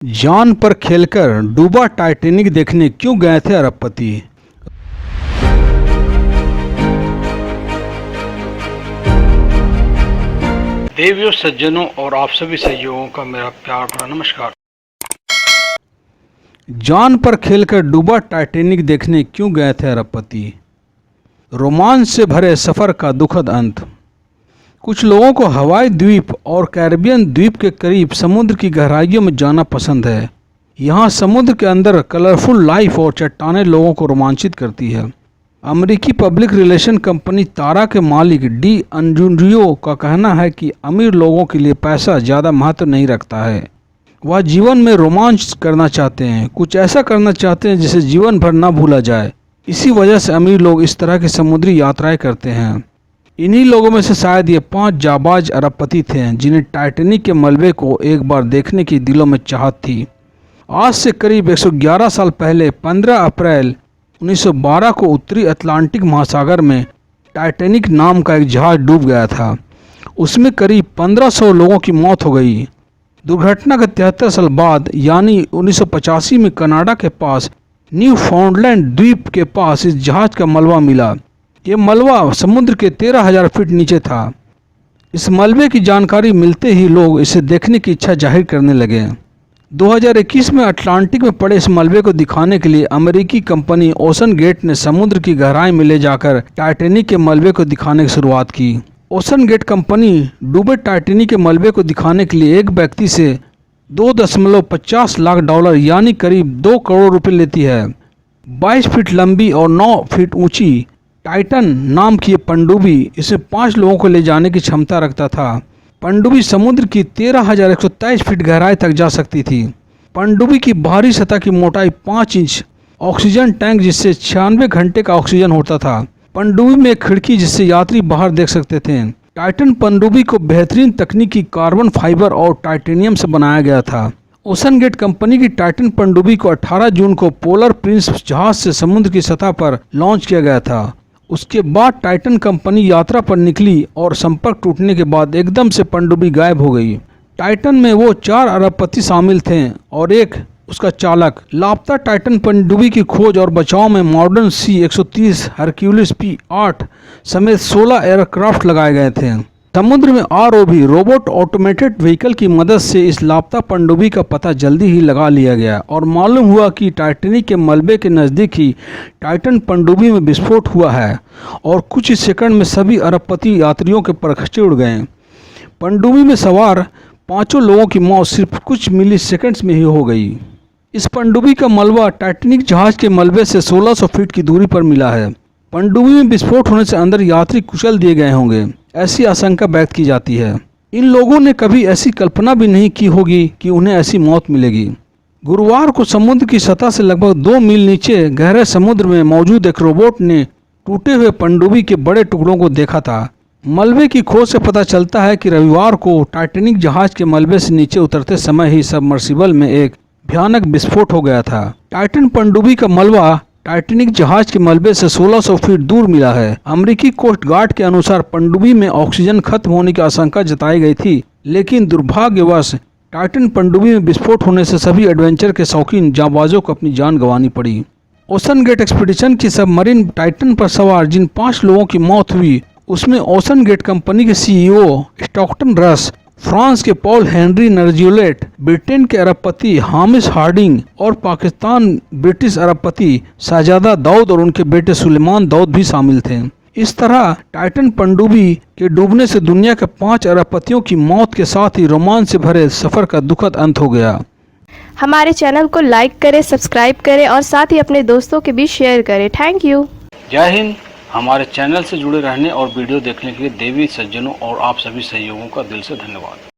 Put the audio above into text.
जान पर खेलकर डूबा टाइटैनिक देखने क्यों गए थे अरबपति। देवियों, सज्जनों और आप सभी सहयोगियों का मेरा प्यार भरा नमस्कार। जान पर खेलकर डूबा टाइटैनिक देखने क्यों गए थे अरबपति। रोमांच से भरे सफ़र का दुखद अंत। कुछ लोगों को हवाई द्वीप और कैरिबियन द्वीप के करीब समुद्र की गहराइयों में जाना पसंद है। यहाँ समुद्र के अंदर कलरफुल लाइफ और चट्टानें लोगों को रोमांचित करती है। अमेरिकी पब्लिक रिलेशन कंपनी तारा के मालिक डी अंजुरियो का कहना है कि अमीर लोगों के लिए पैसा ज़्यादा महत्व नहीं रखता है। वह जीवन में रोमांच करना चाहते हैं, कुछ ऐसा करना चाहते हैं जिसे जीवन भर ना भूला जाए। इसी वजह से अमीर लोग इस तरह की समुद्री यात्राएं करते हैं। इन्हीं लोगों में से शायद ये 5 जाबाज अरबपति थे जिन्हें टाइटैनिक के मलबे को एक बार देखने की दिलों में चाहत थी। आज से करीब 111 साल पहले 15 अप्रैल 1912 को उत्तरी अटलांटिक महासागर में टाइटैनिक नाम का एक जहाज़ डूब गया था। उसमें करीब 1500 लोगों की मौत हो गई। दुर्घटना के 73 साल बाद यानी 1985 में कनाडा के पास न्यू फाउंडलैंड द्वीप के पास इस जहाज़ का मलबा मिला। ये मलबा समुद्र के 13,000 फीट नीचे था। इस मलबे की जानकारी मिलते ही लोग इसे देखने की इच्छा जाहिर करने लगे। 2021 में अटलांटिक में पड़े इस मलबे को दिखाने के लिए अमेरिकी कंपनी ओशन गेट ने समुद्र की गहराई में ले जाकर टाइटैनिक के मलबे को दिखाने की शुरुआत की। ओशन गेट कंपनी डूबे टाइटैनिक के मलबे को दिखाने के लिए एक व्यक्ति से $2.50 लाख यानी करीब 2 करोड़ रुपए लेती है। 22 फीट लंबी और 9 फीट ऊंची टाइटन नाम की ये पनडुब्बी इसे 5 लोगों को ले जाने की क्षमता रखता था। पनडुब्बी समुद्र की 13,123 फीट गहराई तक जा सकती थी। पनडुब्बी की बाहरी सतह की मोटाई 5 इंच, ऑक्सीजन टैंक जिससे 96 घंटे का ऑक्सीजन होता था। पनडुब्बी में एक खिड़की जिससे यात्री बाहर देख सकते थे। टाइटन पनडुब्बी को बेहतरीन तकनीकी कार्बन फाइबर और टाइटेनियम से बनाया गया था। ओशन गेट कंपनी की टाइटन पनडुब्बी को 18 जून को पोलर प्रिंस जहाज से समुद्र की सतह पर लॉन्च किया गया था। उसके बाद टाइटन कंपनी यात्रा पर निकली और संपर्क टूटने के बाद एकदम से पनडुब्बी गायब हो गई। टाइटन में वो 4 अरबपति शामिल थे और एक उसका चालक। लापता टाइटन पनडुब्बी की खोज और बचाव में मॉडर्न C-130, हरक्यूलिस P-8 समेत 16 एयरक्राफ्ट लगाए गए थे। समुद्र में ROV रोबोट ऑटोमेटेड व्हीकल की मदद से इस लापता पनडुब्बी का पता जल्दी ही लगा लिया गया और मालूम हुआ कि टाइटैनिक के मलबे के नज़दीक ही टाइटन पनडुब्बी में विस्फोट हुआ है और कुछ ही सेकंड में सभी अरबपति यात्रियों के परखचे उड़ गए। पनडुब्बी में सवार 5 लोगों की मौत सिर्फ कुछ मिली सेकेंड्स में ही हो गई। इस पनडुब्बी का मलबा टाइटैनिक जहाज़ के मलबे से 1600 फीट की दूरी पर मिला है। पनडुब्बी में विस्फोट होने से अंदर यात्री कुचल दिए गए होंगे, ऐसी आशंका व्यक्त की जाती है। इन लोगों ने कभी ऐसी कल्पना भी नहीं की होगी कि उन्हें ऐसी मौत मिलेगी। गुरुवार को समुद्र की सतह से लगभग 2 मील नीचे गहरे समुद्र में मौजूद एक रोबोट ने टूटे हुए पनडुब्बी के बड़े टुकड़ों को देखा था। मलबे की खोज से पता चलता है कि रविवार को टाइटैनिक जहाज के मलबे से नीचे उतरते समय ही सबमर्सिबल में एक भयानक विस्फोट हो गया था। टाइटन पनडुब्बी का मलबा टाइटैनिक जहाज के मलबे से 1600 फीट दूर मिला है। अमेरिकी कोस्ट गार्ड के अनुसार पनडुब्बी में ऑक्सीजन खत्म होने की आशंका जताई गई थी, लेकिन दुर्भाग्यवश टाइटन पनडुब्बी में विस्फोट होने से सभी एडवेंचर के शौकीन जांबाजों को अपनी जान गंवानी पड़ी। ओशन गेट एक्सपीडिशन की सबमरीन टाइटन पर सवार जिन 5 लोगों की मौत हुई उसमें ओशन गेट कंपनी के CEO स्टॉकटन रस, फ्रांस के पॉल हेनरी नर्जुलेट, ब्रिटेन के अरबपति हामिश हार्डिंग और पाकिस्तान ब्रिटिश अरबपति शहजादा दाऊद और उनके बेटे सुलेमान दाऊद भी शामिल थे। इस तरह टाइटन पनडुब्बी के डूबने से दुनिया के 5 अरबपतियों की मौत के साथ ही रोमांच से भरे सफर का दुखद अंत हो गया। हमारे चैनल को लाइक करें, सब्सक्राइब करें और साथ ही अपने दोस्तों के बीच शेयर करें। Thank you. जय हिंद। हमारे चैनल से जुड़े रहने और वीडियो देखने के लिए देवी, सज्जनों और आप सभी सहयोगों का दिल से धन्यवाद।